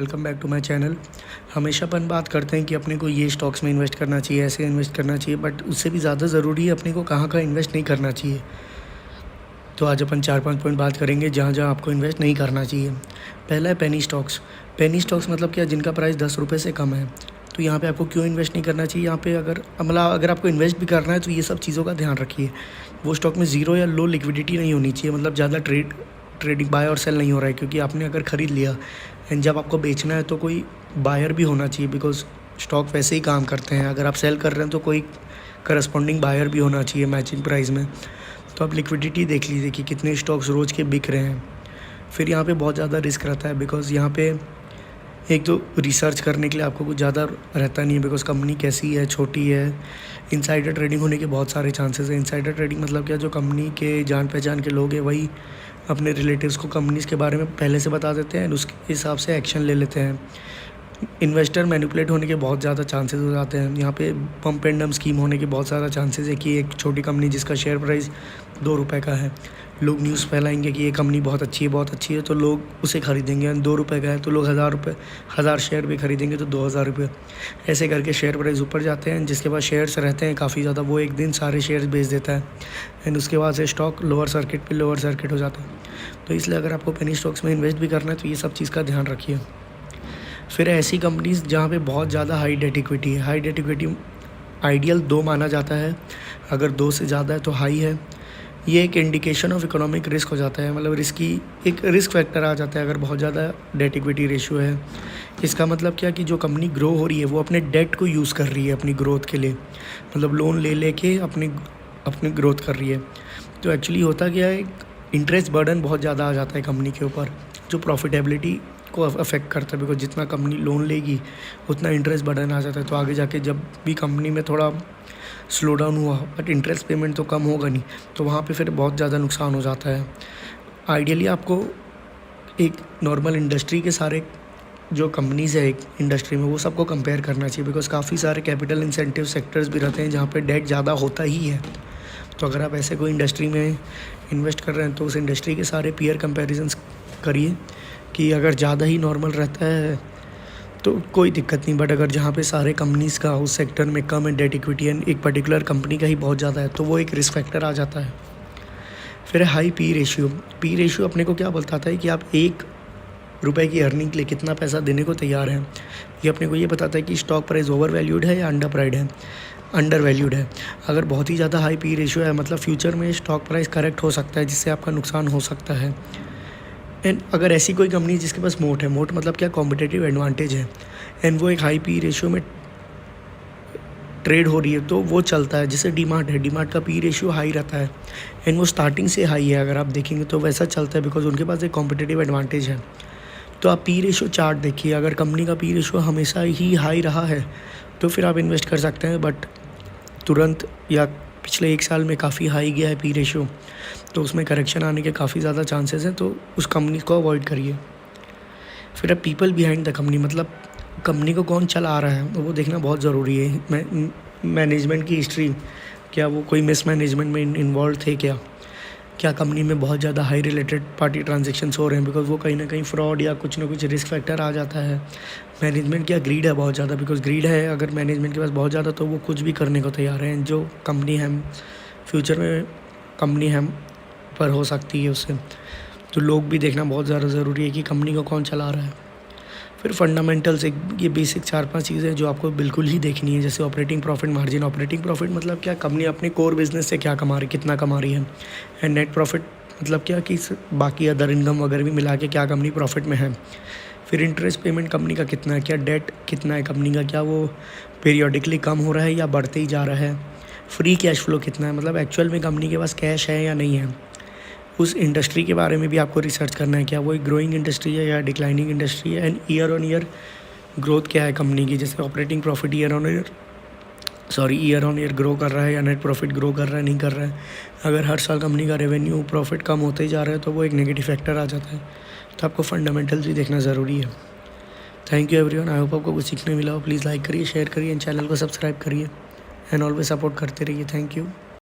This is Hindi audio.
Welcome back to my channel. हमेशा अपन बात करते हैं कि अपने को ये स्टॉक्स में इन्वेस्ट करना चाहिए, ऐसे इन्वेस्ट करना चाहिए, बट उससे भी ज़्यादा ज़रूरी है अपने को कहाँ कहाँ इन्वेस्ट नहीं करना चाहिए। तो आज अपन 4-5 पॉइंट बात करेंगे जहाँ जहाँ आपको इन्वेस्ट नहीं करना चाहिए। पहला है पेनी स्टॉक्स। पेनी स्टॉक्स मतलब क्या, जिनका प्राइस 10 रुपये से कम है। तो यहाँ पे आपको क्यों इन्वेस्ट नहीं करना चाहिए। यहाँ पे अगर आपको इन्वेस्ट भी करना है तो ये सब चीज़ों का ध्यान रखिए। वो स्टॉक में ज़ीरो या लो लिक्विडिटी नहीं होनी चाहिए, मतलब ज़्यादा ट्रेडिंग बाय और सेल नहीं हो रहा है, क्योंकि आपने अगर ख़रीद लिया एंड जब आपको बेचना है तो कोई बायर भी होना चाहिए, बिकॉज स्टॉक वैसे ही काम करते हैं। अगर आप सेल कर रहे हैं तो कोई करस्पॉन्डिंग बायर भी होना चाहिए मैचिंग प्राइस में। तो आप लिक्विडिटी देख लीजिए कि कितने स्टॉक्स रोज़ के बिक रहे हैं। फिर यहाँ पे बहुत ज़्यादा रिस्क रहता है, बिकॉज़ यहाँ पे एक तो रिसर्च करने के लिए आपको कुछ ज़्यादा रहता नहीं है, बिकॉज़ कंपनी कैसी है, छोटी है। इनसाइडर ट्रेडिंग होने के बहुत सारे चांसेस हैं। इनसाइडर ट्रेडिंग मतलब क्या, जो कंपनी के जान पहचान के लोग हैं वही अपने रिलेटिव्स को कंपनीज़ के बारे में पहले से बता देते हैं और उसके हिसाब से एक्शन ले लेते हैं। इन्वेस्टर मैनिपुलेट होने के बहुत ज़्यादा चांसेस हो जाते हैं। यहाँ पे पम्प एंड डम्प स्कीम होने के बहुत ज़्यादा चांसेस है कि एक छोटी कंपनी जिसका शेयर प्राइस 2 रुपये का है, लोग न्यूज़ फैलाएंगे कि ये कंपनी बहुत अच्छी है, बहुत अच्छी है, तो लोग उसे खरीदेंगे। और 2 रुपये का है तो लोग 1000 शेयर भी खरीदेंगे तो 2000 रुपये। ऐसे करके शेयर प्राइस ऊपर जाते हैं। जिसके पास शेयर्स रहते हैं काफ़ी ज़्यादा, वो एक दिन सारे शेयर्स बेच देता है एंड उसके बाद से स्टॉक लोअर सर्किट हो जाता है। तो इसलिए अगर आपको पेनी स्टॉक्स में इन्वेस्ट भी करना है तो ये सब चीज़ का ध्यान रखिए। फिर ऐसी कंपनीज़ जहाँ पे बहुत ज़्यादा हाई डेट इक्विटी है। हाई डेट इक्विटी आइडियल 2 माना जाता है, अगर 2 से ज़्यादा है तो हाई है। ये एक इंडिकेशन ऑफ इकोनॉमिक रिस्क हो जाता है, मतलब एक रिस्क फैक्टर आ जाता है अगर बहुत ज़्यादा डेट इक्विटी रेशियो है। इसका मतलब क्या कि जो कंपनी ग्रो हो रही है वो अपने डेट को यूज़ कर रही है अपनी ग्रोथ के लिए, मतलब लोन ले लेके अपनी ग्रोथ कर रही है। तो एक्चुअली होता क्या है, इंटरेस्ट बर्डन बहुत ज़्यादा आ जाता है कंपनी के ऊपर, जो प्रॉफिटेबिलिटी को अफेक्ट करता है। बिकॉज जितना कंपनी लोन लेगी उतना इंटरेस्ट बर्डन आ जाता है। तो आगे जाके जब भी कंपनी में थोड़ा स्लो डाउन हुआ बट इंटरेस्ट पेमेंट तो कम होगा नहीं, तो वहाँ पे फिर बहुत ज़्यादा नुकसान हो जाता है। आइडियली आपको एक नॉर्मल इंडस्ट्री के सारे जो कंपनीज़ है एक इंडस्ट्री में, वो सबको कंपेयर करना चाहिए, बिकॉज काफ़ी सारे कैपिटल इंसेंटिव सेक्टर्स भी रहते हैं जहाँ पे डेट ज़्यादा होता ही है। तो अगर आप ऐसे कोई इंडस्ट्री में इन्वेस्ट कर रहे हैं तो उस इंडस्ट्री के सारे पीयर कंपेरिजन्स करिए कि अगर ज़्यादा ही नॉर्मल रहता है तो कोई दिक्कत नहीं, बट अगर जहाँ पे सारे कंपनीज़ का उस सेक्टर में कम है डेट इक्विटी एंड एक पर्टिकुलर कंपनी का ही बहुत ज़्यादा है, तो वो एक रिस्क फैक्टर आ जाता है। फिर high P ratio. P ratio अपने को क्या बताता है कि आप 1 रुपये की अर्निंग के लिए कितना पैसा देने को तैयार हैं। ये अपने को ये बताता है कि स्टॉक प्राइस ओवर वैल्यूड है या अंडर वैल्यूड है। अगर बहुत ही ज़्यादा हाई पी रेशियो है मतलब फ्यूचर में स्टॉक प्राइस करेक्ट हो सकता है, जिससे आपका नुकसान हो सकता है। एंड अगर ऐसी कोई कंपनी जिसके पास मोट है, मोट मतलब क्या, कॉम्पिटिटिव एडवांटेज है, एंड वो एक हाई पी रेशियो में ट्रेड हो रही है, तो वो चलता है। जैसे डीमार्ट है, डीमार्ट का पी रेशियो हाई रहता है एंड वो स्टार्टिंग से हाई है, अगर आप देखेंगे तो वैसा चलता है बिकॉज उनके पास एक कॉम्पिटिटिव एडवांटेज है। तो आप पी रेशियो चार्ट देखिए, अगर कंपनी का पी रेशियो हमेशा ही हाई रहा है तो फिर आप इन्वेस्ट कर सकते हैं, बट तुरंत या पिछले 1 साल में काफ़ी हाई गया है पी रेशियो, तो उसमें करेक्शन आने के काफ़ी ज़्यादा चांसेस हैं, तो उस कंपनी को अवॉइड करिए। फिर अब पीपल बिहाइंड द कंपनी, मतलब कंपनी को कौन चला रहा है वो देखना बहुत ज़रूरी है। मैनेजमेंट की हिस्ट्री, क्या वो कोई मिसमैनेजमेंट में इन्वॉल्व थे, क्या कंपनी में बहुत ज़्यादा हाई रिलेटेड पार्टी ट्रांजेक्शन्स हो रहे हैं, बिकॉज वो कहीं ना कहीं फ्रॉड या कुछ ना कुछ रिस्क फैक्टर आ जाता है। मैनेजमेंट क्या ग्रीड है बहुत ज़्यादा, बिकॉज ग्रीड है अगर मैनेजमेंट के पास बहुत ज़्यादा, तो वो कुछ भी करने को तैयार है। जो कंपनी है फ्यूचर में कंपनी है पर हो सकती है उससे, तो लोग भी देखना बहुत ज़्यादा ज़रूरी है कि कंपनी को कौन चला रहा है। फिर फंडामेंटल्स, एक ये बेसिक 4-5 चीज़ें जो आपको बिल्कुल ही देखनी है, जैसे operating profit margin. Operating profit मतलब क्या, कंपनी अपने कोर बिजनेस से क्या कमा रही, कितना कमा रही है। एंड नेट प्रॉफिट मतलब क्या कि बाकी अदर इनकम वगैरह भी मिला के क्या कंपनी प्रॉफिट में है। फिर इंटरेस्ट पेमेंट कंपनी का कितना है, क्या डेट कितना है कंपनी का, क्या वो पीरियडिकली कम हो रहा है या बढ़ते ही जा रहा है। फ्री कैश फ्लो कितना है, मतलब एक्चुअल में कंपनी के पास कैश है या नहीं है। उस इंडस्ट्री के बारे में भी आपको रिसर्च करना है, क्या वो एक ग्रोइंग इंडस्ट्री है या डिक्लाइनिंग इंडस्ट्री है। And year on year growth क्या है कंपनी की, जैसे operating profit year on year grow कर रहा है या नेट प्रॉफिट ग्रो कर रहा है, नहीं कर रहा है। अगर हर साल कंपनी का रेवेन्यू प्रॉफिट कम होते ही जा रहा है तो वो एक नेगेटिव फैक्टर आ जाता है। तो आपको फंडामेंटल्स भी देखना ज़रूरी है। Thank you everyone, I hope आपको कुछ सीखने मिला हो। प्लीज़ लाइक करिए, शेयर करिए एंड चैनल को सब्सक्राइब करिए एंड ऑलवेज सपोर्ट करते रहिए। Thank you.